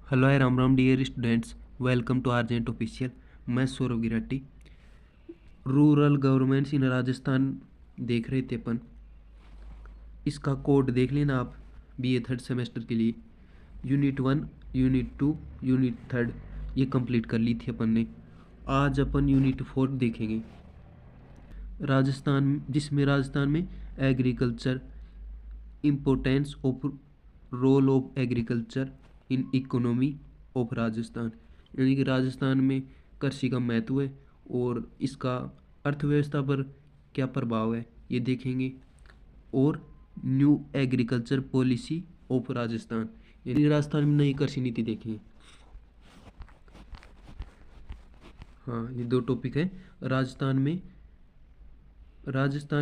Hello है Ram Ram dear students, welcome to urgent official. मैं Saurabh Girati. Rural governments in Rajasthan देख रहे थे अपन। इसका कोड देख लेना आप बीए थर्ड सेमेस्टर के लिए। यूनिट 1, यूनिट 2, यूनिट 3 ये कंप्लीट कर ली थी अपन ने। आज अपन यूनिट 4 देखेंगे। राजस्थान में agriculture, importance of role of agriculture in economy of Rajasthan, यानी कि राजस्थान में कृषि का महत्व है और इसका अर्थव्यवस्था पर क्या प्रभाव है ये देखेंगे। और new agriculture policy of Rajasthan, यानी राजस्थान में नई कृषि नीति देखेंगे। हाँ, ये दो टॉपिक है। राजस्थान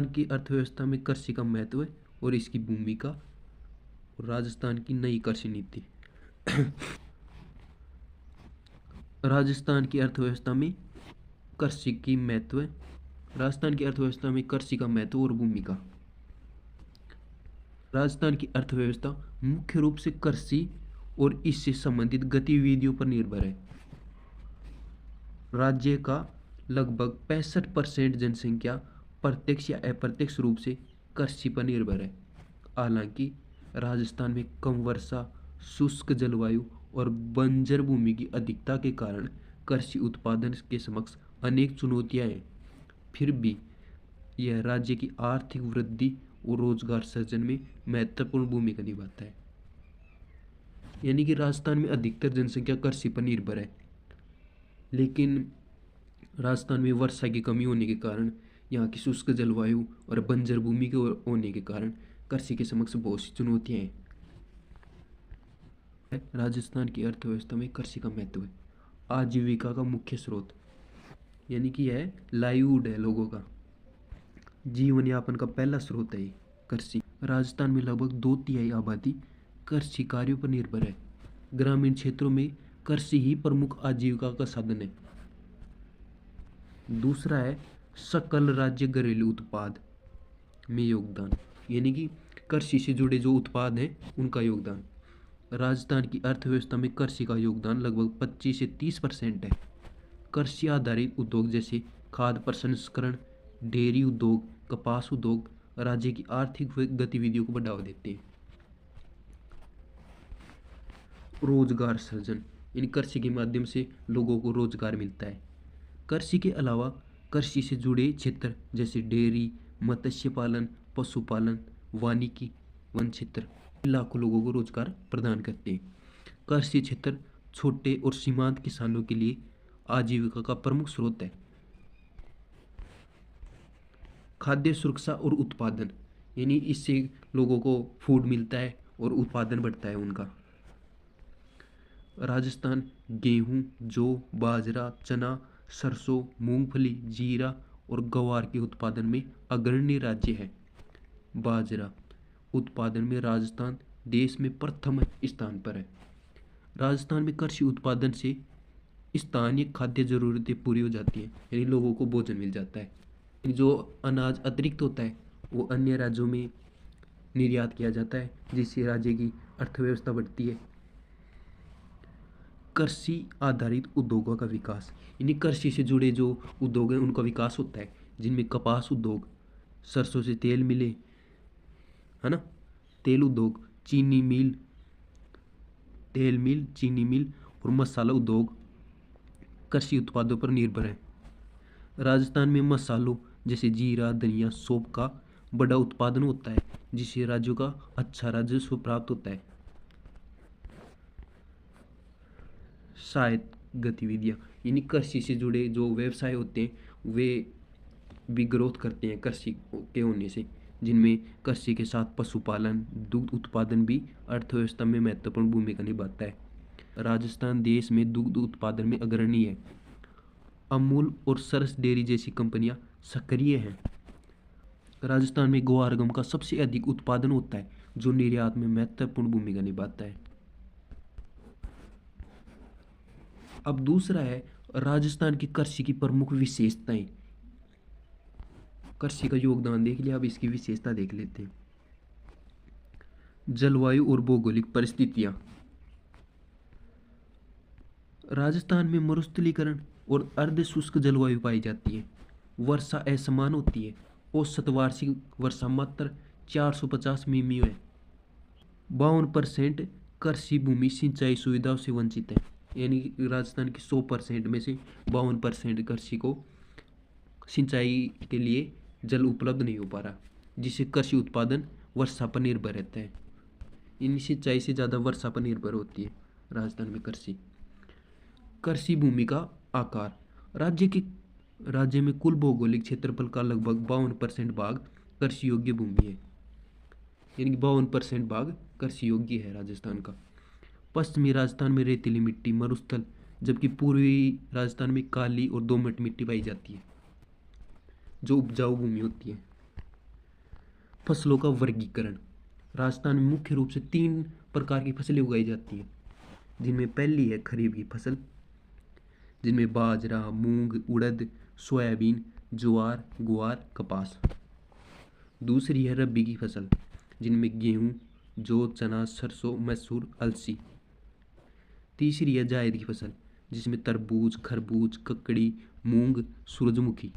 की अर्थव्यवस्था में कृषि का महत्व है और इसकी भूमिका, और राजस्थान की नई कृषि नीति। राजस्थान की अर्थव्यवस्था में कृषि की महत्व है। राजस्थान की अर्थव्यवस्था में कृषि का महत्व और भूमिका। राजस्थान की अर्थव्यवस्था मुख्य रूप से कृषि और इससे संबंधित गतिविधियों पर निर्भर है। राज्य का लगभग 65% जनसंख्या प्रत्यक्ष या अप्रत्यक्ष रूप से कृषि पर निर्भर है। हालांकि राजस्थान में कम वर्षा, शुष्क जलवायु और बंजर भूमि की अधिकता के कारण कृषि उत्पादन के समक्ष अनेक चुनौतियां हैं। फिर भी यह राज्य की आर्थिक वृद्धि और रोजगार सृजन में महत्वपूर्ण भूमिका निभाता है। यानी कि राजस्थान में अधिकतर जनसंख्या कृषि पर निर्भर है, लेकिन राजस्थान में वर्षा की कमी होने के कारण, यहाँ की शुष्क जलवायु और बंजर भूमि के होने के कारण कृषि के समक्ष बहुत सी चुनौतियाँ हैं। राजस्थान की अर्थव्यवस्था में कृषि का महत्व है। आजीविका का मुख्य स्रोत, यानी कि यह लाइवलीहुड है, लोगों का जीवन यापन का पहला स्रोत है ये कृषि। राजस्थान में लगभग 2/3 आबादी कृषि कार्यों पर निर्भर है। ग्रामीण क्षेत्रों में कृषि ही प्रमुख आजीविका का साधन है। दूसरा है सकल राज्य घरेलू उत्पाद में योगदान, यानी कि कृषि से जुड़े जो उत्पाद हैं उनका योगदान। राजस्थान की अर्थव्यवस्था में कृषि का योगदान लगभग 25 से 30% है। कृषि आधारित उद्योग जैसे खाद्य प्रसंस्करण, डेयरी उद्योग, कपास उद्योग राज्य की आर्थिक गतिविधियों को बढ़ावा देते हैं। रोजगार सृजन, यानी कृषि के माध्यम से लोगों को रोजगार मिलता है। कृषि के अलावा कृषि से जुड़े क्षेत्र जैसे डेयरी, मत्स्य पालन, पशुपालन, वानिकी, वन क्षेत्र लाखों लोगों को रोजगार प्रदान करते हैं। कृषि क्षेत्र छोटे और सीमांत किसानों के लिए आजीविका का प्रमुख स्रोत है। खाद्य सुरक्षा और उत्पादन, यानी इससे लोगों को फूड मिलता है और उत्पादन बढ़ता है उनका। राजस्थान गेहूं, जौ, बाजरा, चना, सरसों, मूंगफली, जीरा और ग्वार के उत्पादन में अग्रणी राज्य है। बाजरा उत्पादन में राजस्थान देश में प्रथम स्थान पर है। राजस्थान में कृषि उत्पादन से स्थानीय खाद्य जरूरतें पूरी हो जाती हैं, यानी लोगों को भोजन मिल जाता है। जो अनाज अतिरिक्त होता है वो अन्य राज्यों में निर्यात किया जाता है, जिससे राज्य की अर्थव्यवस्था बढ़ती है। कृषि आधारित उद्योगों का विकास, यानी कृषि से जुड़े जो उद्योग हैं उनका विकास होता है, जिनमें कपास उद्योग, सरसों से तेल मिले, है ना, तेल उद्योग, तेल मिल, चीनी मिल और मसाला उद्योग कृषि उत्पादों पर निर्भर है। राजस्थान में मसालों जैसे जीरा, धनिया, सौंफ का बड़ा उत्पादन होता है, जिससे राज्यों का अच्छा राजस्व प्राप्त होता है। सहायक गतिविधियाँ, यानी कृषि से जुड़े जो व्यवसाय होते हैं वे भी ग्रोथ करते हैं कृषि के होने से, जिनमें कृषि के साथ पशुपालन, दुग्ध उत्पादन भी अर्थव्यवस्था में महत्वपूर्ण भूमिका निभाता है। राजस्थान देश में दुग्ध उत्पादन में अग्रणी है। अमूल और सरस डेयरी जैसी कंपनियां सक्रिय हैं। राजस्थान में ग्वारगम का सबसे अधिक उत्पादन होता है, जो निर्यात में महत्वपूर्ण भूमिका निभाता है। अब दूसरा है राजस्थान की कृषि की प्रमुख विशेषताएं। कृषि का योगदान देख लिया, अब इसकी विशेषता देख लेते हैं। जलवायु और भौगोलिक परिस्थितियां। राजस्थान में मरुस्थलीकरण और अर्ध शुष्क जलवायु पाई जाती है। वर्षा असमान होती है। औसत वार्षिक वर्षा मात्र 450 मिमी है। 52% कृषि भूमि सिंचाई सुविधाओं से वंचित है। यानी कि राजस्थान की 100% में से 52% कृषि को सिंचाई के लिए जल उपलब्ध नहीं हो पा रहा, जिससे कृषि उत्पादन वर्षा पर निर्भर रहता है। इन सिंचाई से ज़्यादा वर्षा पर निर्भर होती है राजस्थान में कृषि। कृषि भूमि का आकार। राज्य में कुल भौगोलिक क्षेत्रफल का लगभग 52% भाग कृषि योग्य भूमि है। यानी कि 52% भाग कृषि योग्य है राजस्थान का। पश्चिमी राजस्थान में रेतीली मिट्टी मरुस्थल, जबकि पूर्वी राजस्थान में काली और दोमट मिट्टी पाई जाती है जो उपजाऊ भूमि होती है। फसलों का वर्गीकरण। राजस्थान में मुख्य रूप से 3 प्रकार की फसलें उगाई जाती हैं, जिनमें पहली है खरीफ की फसल, जिनमें बाजरा, मूंग, उड़द, सोयाबीन, ज्वार, ग्वार, कपास। दूसरी है रबी की फसल, जिनमें गेहूँ, जौ, चना, सरसों, मसूर, अलसी। तीसरी है जायद की फसल, जिसमें तरबूज, खरबूज, ककड़ी, मूंग, सूरजमुखी।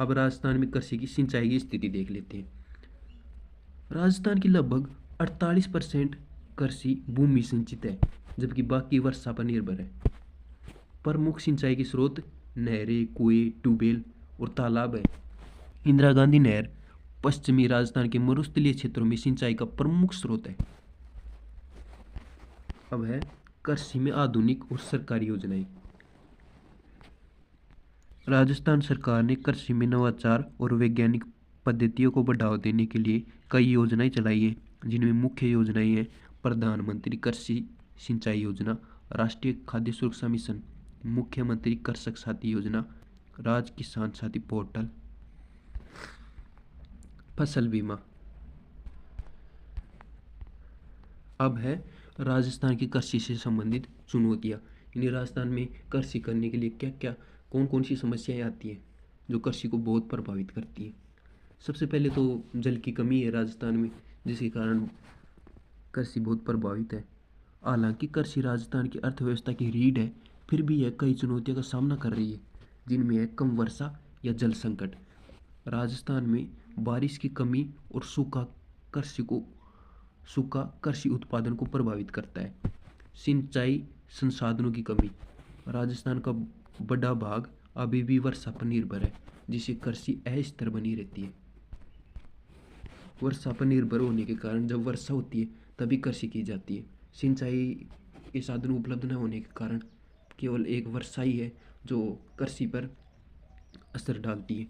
अब राजस्थान में कृषि की सिंचाई की स्थिति देख लेते हैं। राजस्थान की लगभग 48% कृषि भूमि सिंचित है, जबकि बाकी वर्षा पर निर्भर है। प्रमुख सिंचाई के स्रोत नहरें, कुएं, ट्यूबवेल और तालाब है। इंदिरा गांधी नहर पश्चिमी राजस्थान के मरुस्थलीय क्षेत्रों में सिंचाई का प्रमुख स्रोत है। अब है कृषि में आधुनिक और सरकारी योजनाएं। राजस्थान सरकार ने कृषि में नवाचार और वैज्ञानिक पद्धतियों को बढ़ावा देने के लिए कई योजनाएं चलाई हैं, जिनमें मुख्य योजनाएं हैं प्रधानमंत्री कृषि सिंचाई योजना, राष्ट्रीय खाद्य सुरक्षा मिशन, मुख्यमंत्री कृषक साथी योजना, राज्य किसान साथी पोर्टल। फसल बीमा। अब है राजस्थान की कृषि से संबंधित चुनौतियाँ। यानी राजस्थान में कृषि करने के लिए क्या क्या कौन कौन सी समस्याएं आती हैं जो कृषि को बहुत प्रभावित करती हैं। सबसे पहले तो जल की कमी है राजस्थान में, जिसके कारण कृषि बहुत प्रभावित है। हालांकि कृषि राजस्थान की अर्थव्यवस्था की रीढ़ है, फिर भी यह कई चुनौतियों का सामना कर रही है, जिनमें है कम वर्षा या जल संकट। राजस्थान में बारिश की कमी और सूखा कृषि उत्पादन को प्रभावित करता है। सिंचाई संसाधनों की कमी। राजस्थान का बड़ा भाग अभी भी वर्षा पर निर्भर है, जिससे कृषि अस्थिर बनी रहती है। वर्षा पर निर्भर होने के कारण जब वर्षा होती है तभी कृषि की जाती है। सिंचाई के साधन उपलब्ध न होने के कारण केवल एक वर्षा ही है जो कृषि पर असर डालती है।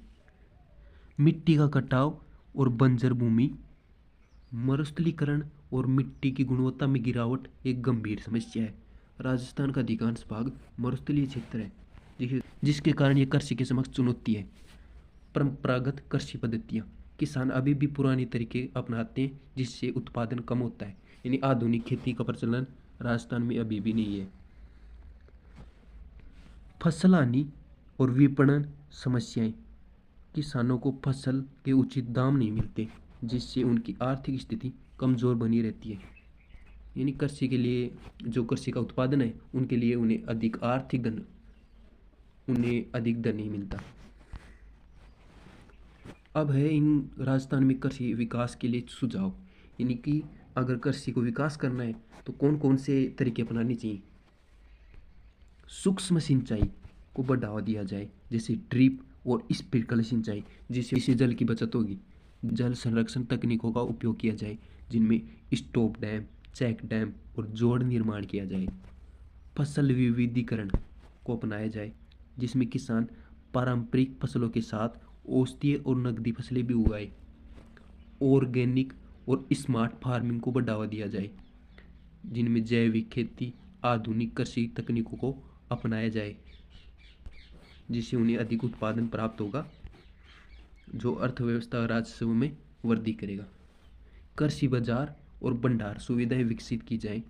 मिट्टी का कटाव और बंजर भूमि। मरुस्थलीकरण और मिट्टी की गुणवत्ता में गिरावट एक गंभीर समस्या है। राजस्थान का अधिकांश भाग मरुस्थलीय क्षेत्र है, जिसके कारण ये कृषि के समक्ष चुनौती है। परंपरागत कृषि पद्धतियाँ। किसान अभी भी पुराने तरीके अपनाते हैं, जिससे उत्पादन कम होता है। यानी आधुनिक खेती का प्रचलन राजस्थान में अभी भी नहीं है। फसल हानि और विपणन समस्याएं। किसानों को फसल के उचित दाम नहीं मिलते, जिससे उनकी आर्थिक स्थिति कमज़ोर बनी रहती है। यानी कृषि के लिए जो कृषि का उत्पादन है उनके लिए उन्हें अधिक धन नहीं मिलता। अब है इन राजस्थान में कृषि विकास के लिए सुझाव। यानी कि अगर कृषि को विकास करना है तो कौन कौन से तरीके अपनाने चाहिए। सूक्ष्म सिंचाई को बढ़ावा दिया जाए, जैसे ड्रिप और स्प्रिंकलर सिंचाई, जिससे जल की बचत होगी। जल संरक्षण तकनीकों का उपयोग किया जाए, जिनमें स्टॉप डैम, चेक डैम और जोड़ निर्माण किया जाए। फसल विविधीकरण को अपनाया जाए, जिसमें किसान पारंपरिक फसलों के साथ औषधीय और नकदी फसलें भी उगाए। ऑर्गेनिक और स्मार्ट फार्मिंग को बढ़ावा दिया जाए, जिनमें जैविक खेती, आधुनिक कृषि तकनीकों को अपनाया जाए, जिससे उन्हें अधिक उत्पादन प्राप्त होगा, जो अर्थव्यवस्था और राजस्व में वृद्धि करेगा। कृषि बाजार और भंडार सुविधाएं विकसित की जाएं।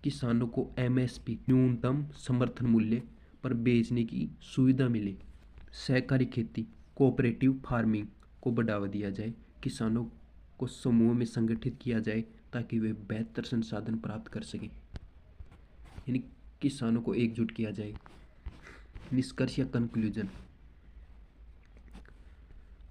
किसानों को एमएसपी न्यूनतम समर्थन मूल्य पर बेचने की सुविधा मिले। सहकारी खेती कोऑपरेटिव फार्मिंग को बढ़ावा दिया जाए। किसानों को समूह में संगठित किया जाए ताकि वे बेहतर संसाधन प्राप्त कर सकें। यानी किसानों को एकजुट किया जाए। निष्कर्ष या कंक्लूजन,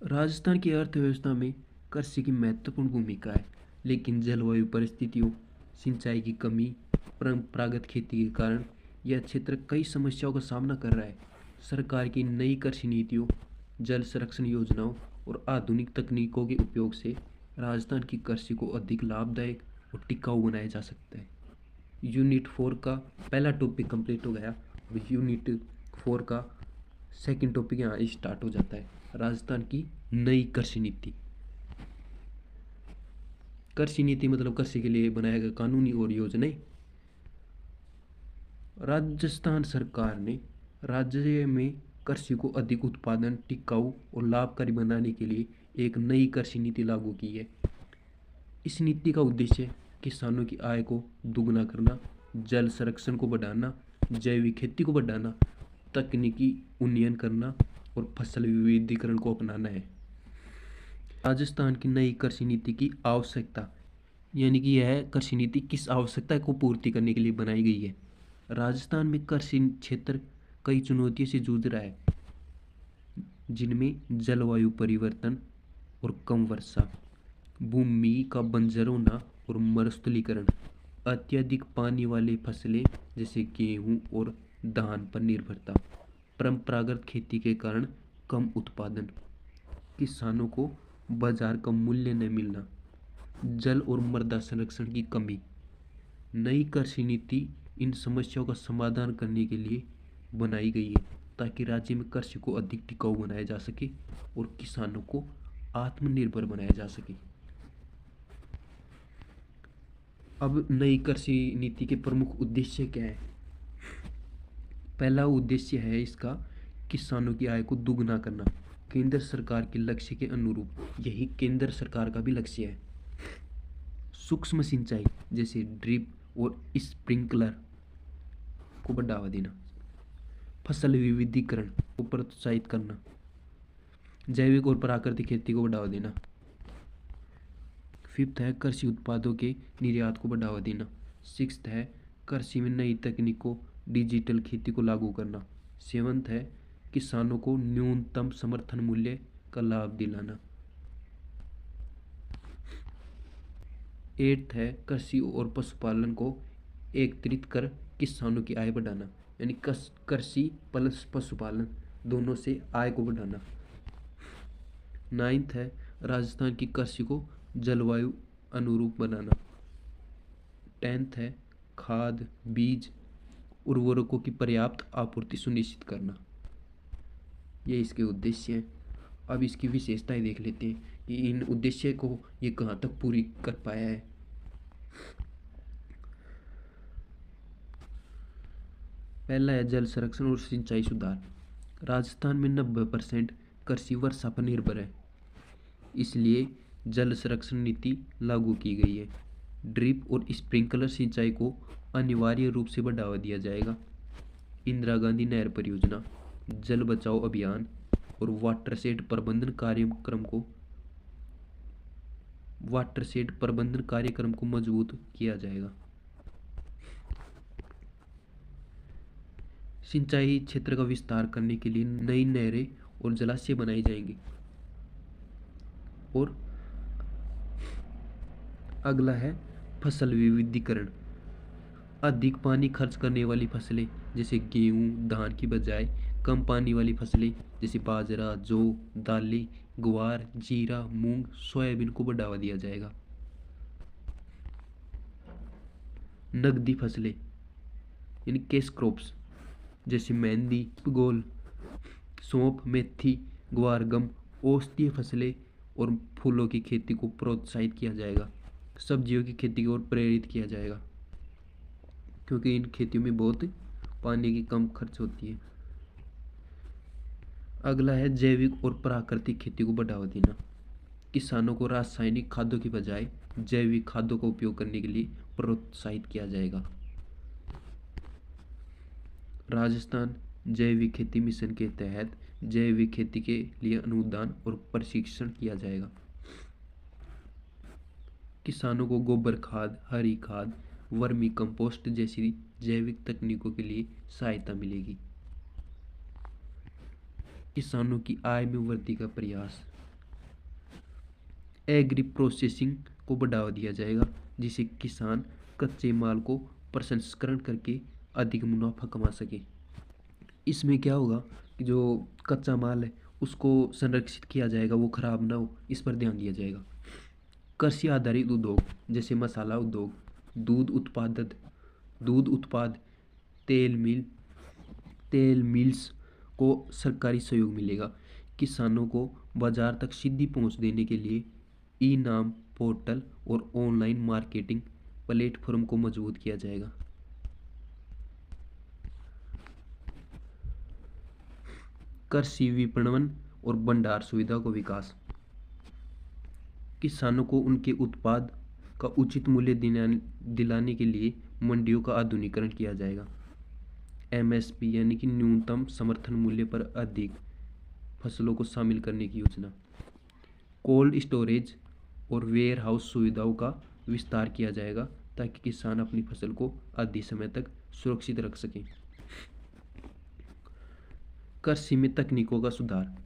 राजस्थान की अर्थव्यवस्था में कृषि की महत्वपूर्ण भूमिका है, लेकिन जलवायु परिस्थितियों, सिंचाई की कमी, परंपरागत खेती के कारण यह क्षेत्र कई समस्याओं का सामना कर रहा है। सरकार की नई कृषि नीतियों, जल संरक्षण योजनाओं और आधुनिक तकनीकों के उपयोग से राजस्थान की कृषि को अधिक लाभदायक और टिकाऊ बनाया जा सकता है। यूनिट 4 का पहला टॉपिक कंप्लीट हो गया। अब यूनिट 4 का सेकंड टॉपिक यहाँ स्टार्ट हो जाता है, राजस्थान की नई कृषि नीति। कृषि नीति मतलब कृषि के लिए बनाया गया कानूनी और योजनाएं। राजस्थान सरकार ने राज्य में कृषि को अधिक उत्पादन, टिकाऊ और लाभकारी बनाने के लिए एक नई कृषि नीति लागू की है। इस नीति का उद्देश्य किसानों की आय को दुगना करना, जल संरक्षण को बढ़ाना, जैविक खेती को बढ़ाना, तकनीकी उन्नयन करना और फसल विविधीकरण को अपनाना है। राजस्थान की नई कृषि नीति की आवश्यकता, यानी कि यह कृषि नीति किस आवश्यकता को पूर्ति करने के लिए बनाई गई है। राजस्थान में कृषि क्षेत्र कई चुनौतियों से जूझ रहा है, जिनमें जलवायु परिवर्तन और कम वर्षा, भूमि का बंजर होना और मरुस्थलीकरण, अत्यधिक पानी वाली फसलें जैसे गेहूं और धान पर निर्भरता, परंपरागत खेती के कारण कम उत्पादन, किसानों को बाजार का मूल्य न मिलना, जल और मृदा संरक्षण की कमी। नई कृषि नीति इन समस्याओं का समाधान करने के लिए बनाई गई है, ताकि राज्य में कृषि को अधिक टिकाऊ बनाया जा सके और किसानों को आत्मनिर्भर बनाया जा सके। अब नई कृषि नीति के प्रमुख उद्देश्य क्या है। पहला उद्देश्य है इसका किसानों की आय को दुगना करना, केंद्र सरकार के लक्ष्य के अनुरूप। यही केंद्र सरकार का भी लक्ष्य है। सूक्ष्म सिंचाई जैसे ड्रिप और स्प्रिंकलर को बढ़ावा देना, फसल विविधीकरण को प्रोत्साहित करना, जैविक और प्राकृतिक खेती को बढ़ावा देना। फिफ्थ है कृषि उत्पादों के निर्यात को बढ़ावा देना। सिक्स्थ है कृषि में नई तकनीकों, डिजिटल खेती को लागू करना। सेवंथ है किसानों को न्यूनतम समर्थन मूल्य का लाभ दिलाना। एट्थ है कृषि और पशुपालन को एकत्रित कर किसानों की आय बढ़ाना, यानी कृषि प्लस पशुपालन दोनों से आय को बढ़ाना। नाइन्थ है राजस्थान की कृषि को जलवायु अनुरूप बनाना। 10th है खाद, बीज, उर्वरकों की पर्याप्त आपूर्ति सुनिश्चित करना। ये इसके उद्देश्य हैं। अब इसकी विशेषताएं देख लेते हैं कि इन उद्देश्य को ये कहाँ तक पूरी कर पाया है। पहला है जल संरक्षण और सिंचाई सुधार। राजस्थान में 90% कृषि वर्षा पर निर्भर है, इसलिए जल संरक्षण नीति लागू की गई है। ड्रिप और स्प्रिंकलर सिंचाई को अनिवार्य रूप से बढ़ावा दिया जाएगा। इंदिरा गांधी नहर परियोजना, जल बचाओ अभियान और वाटरशेड प्रबंधन कार्यक्रम को मजबूत किया जाएगा। सिंचाई क्षेत्र का विस्तार करने के लिए नई नहरें और जलाशय बनाए जाएंगे। और अगला है फसल विविधीकरण। अधिक पानी खर्च करने वाली फसलें जैसे गेहूं, धान की बजाय कम पानी वाली फसलें जैसे बाजरा, जौ, दालें, ग्वार, जीरा, मूंग, सोयाबीन को बढ़ावा दिया जाएगा। नकदी फसलें यानी कैश क्रॉप्स जैसे मेहंदी, गोल, सौंफ, मेथी, ग्वार, गम, औषधीय फसलें और फूलों की खेती को प्रोत्साहित किया जाएगा। सब्जियों की खेती की ओर प्रेरित किया जाएगा, क्योंकि इन खेतियों में बहुत पानी की कम खर्च होती है। अगला है जैविक और प्राकृतिक खेती को बढ़ावा देना। किसानों को रासायनिक खादों की बजाय जैविक खादों का उपयोग करने के लिए प्रोत्साहित किया जाएगा। राजस्थान जैविक खेती मिशन के तहत जैविक खेती के लिए अनुदान और प्रशिक्षण किया जाएगा। किसानों को गोबर खाद, हरी खाद, वर्मी कंपोस्ट जैसी जैविक तकनीकों के लिए सहायता मिलेगी। किसानों की आय में वृद्धि का प्रयास। एग्री प्रोसेसिंग को बढ़ावा दिया जाएगा, जिससे किसान कच्चे माल को प्रसंस्करण करके अधिक मुनाफा कमा सके। इसमें क्या होगा कि जो कच्चा माल है उसको संरक्षित किया जाएगा, वो खराब ना हो, इस पर ध्यान दिया जाएगा। कृषि आधारित उद्योग जैसे मसाला उद्योग, दूध उत्पाद, तेल मिल्स को सरकारी सहयोग मिलेगा। किसानों को बाजार तक सीधी पहुंच देने के लिए ई नाम पोर्टल और ऑनलाइन मार्केटिंग प्लेटफॉर्म को मजबूत किया जाएगा। कृषि विपणन और भंडार सुविधा को विकास। किसानों को उनके उत्पाद का उचित मूल्य दिलाने के लिए मंडियों का आधुनिकीकरण किया जाएगा। एमएसपी यानी कि न्यूनतम समर्थन मूल्य पर अधिक फसलों को शामिल करने की योजना। कोल्ड स्टोरेज और वेयर हाउस सुविधाओं का विस्तार किया जाएगा ताकि किसान अपनी फसल को अधिक समय तक सुरक्षित रख सकें। कृषि में तकनीकों का सुधार।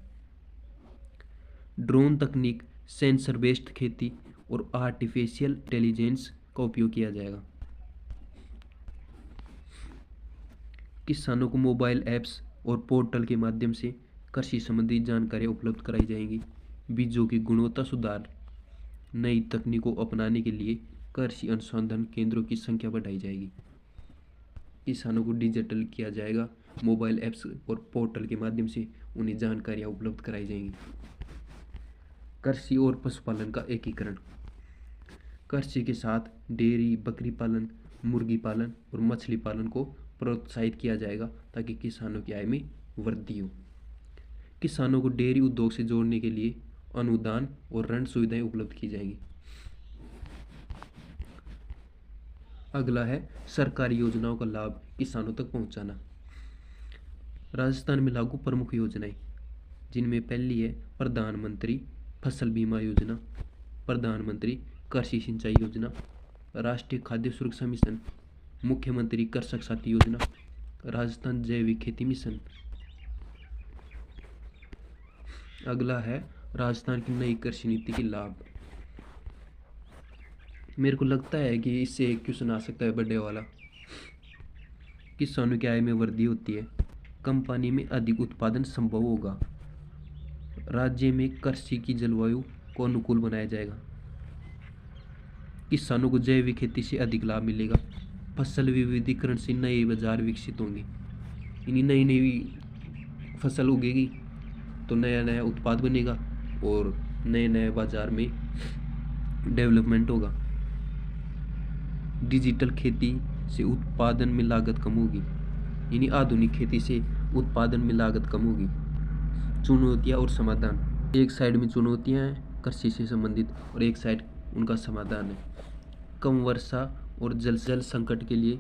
ड्रोन तकनीक, सेंसर बेस्ड खेती और आर्टिफिशियल इंटेलिजेंस का उपयोग किया जाएगा। किसानों को मोबाइल ऐप्स और पोर्टल के माध्यम से कृषि संबंधी जानकारियाँ उपलब्ध कराई जाएंगी। बीजों की गुणवत्ता सुधार। नई तकनीकों को अपनाने के लिए कृषि अनुसंधान केंद्रों की संख्या बढ़ाई जाएगी। किसानों को डिजिटल किया जाएगा, मोबाइल ऐप्स और पोर्टल के माध्यम से उन्हें जानकारियाँ उपलब्ध कराई जाएंगी। कृषि और पशुपालन का एकीकरण। कृषि के साथ डेयरी, बकरी पालन, मुर्गी पालन और मछली पालन को प्रोत्साहित किया जाएगा ताकि किसानों की आय में वृद्धि हो। किसानों को डेयरी उद्योग से जोड़ने के लिए अनुदान और ऋण सुविधाएं उपलब्ध की जाएंगी। अगला है सरकारी योजनाओं का लाभ किसानों तक पहुंचाना। राजस्थान में लागू प्रमुख योजनाएं, जिनमें पहली है प्रधानमंत्री फसल बीमा योजना, प्रधानमंत्री कृषि सिंचाई योजना, राष्ट्रीय खाद्य सुरक्षा मिशन, मुख्यमंत्री कृषक साथी योजना, राजस्थान जैविक खेती मिशन। अगला है राजस्थान की नई कृषि नीति के लाभ। मेरे को लगता है कि इससे एक क्वेश्चन आ सकता है बर्थडे वाला। किसानों की आय में वृद्धि होती है, कम पानी में अधिक उत्पादन संभव होगा, राज्य में कृषि की जलवायु को अनुकूल बनाया जाएगा, किसानों को जैविक खेती से अधिक लाभ मिलेगा, फसल विविधीकरण से नए बाजार विकसित होंगे। यानी नई नई फसल उगेगी तो नया नया उत्पाद बनेगा और नए नए बाजार में डेवलपमेंट होगा। डिजिटल खेती से उत्पादन में लागत कम होगी, यानी आधुनिक खेती से उत्पादन में लागत कम होगी। चुनौतियाँ और समाधान। एक साइड में चुनौतियाँ हैं कृषि से संबंधित और एक साइड उनका समाधान है। कम वर्षा और जल संकट के लिए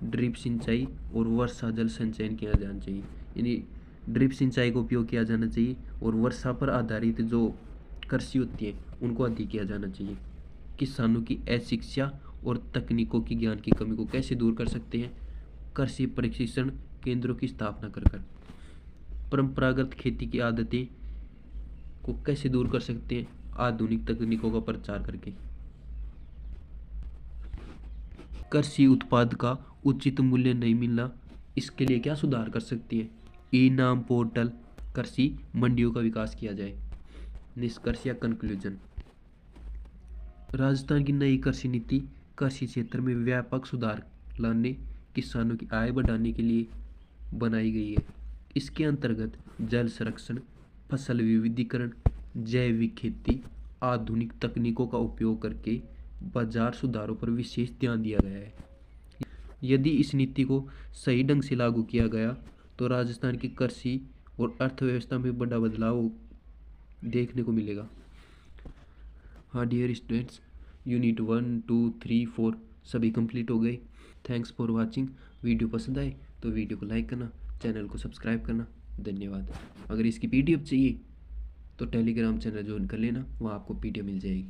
ड्रिप सिंचाई और वर्षा जल संचयन किया जाना चाहिए, यानी ड्रिप सिंचाई का उपयोग किया जाना चाहिए और वर्षा पर आधारित जो कृषि होती है उनको अधिक किया जाना चाहिए। किसानों की अशिक्षा और तकनीकों की ज्ञान की कमी को कैसे दूर कर सकते हैं? कृषि प्रशिक्षण केंद्रों की स्थापना कर परंपरागत खेती की आदतें को कैसे दूर कर सकते हैं? आधुनिक तकनीकों का प्रचार करके। कृषि उत्पाद का उचित मूल्य नहीं मिलना, इसके लिए क्या सुधार कर सकती है? ई नाम पोर्टल, कृषि मंडियों का विकास किया जाए। निष्कर्ष या कंक्लूजन। राजस्थान की नई कृषि नीति कृषि क्षेत्र में व्यापक सुधार लाने, किसानों की आय बढ़ाने के लिए बनाई गई है। इसके अंतर्गत जल संरक्षण, फसल विविधीकरण, जैविक खेती, आधुनिक तकनीकों का उपयोग करके बाजार सुधारों पर विशेष ध्यान दिया गया है। यदि इस नीति को सही ढंग से लागू किया गया तो राजस्थान की कृषि और अर्थव्यवस्था में बड़ा बदलाव देखने को मिलेगा। हाँ डियर स्टूडेंट्स, यूनिट 1, 2, 3, 4 सभी कंप्लीट हो गए। Thanks for watching. वीडियो पसंद आए तो वीडियो को लाइक करना, चैनल को सब्सक्राइब करना। धन्यवाद। अगर इसकी पीडीएफ चाहिए तो टेलीग्राम चैनल ज्वाइन कर लेना, वहाँ आपको पीडीएफ मिल जाएगी।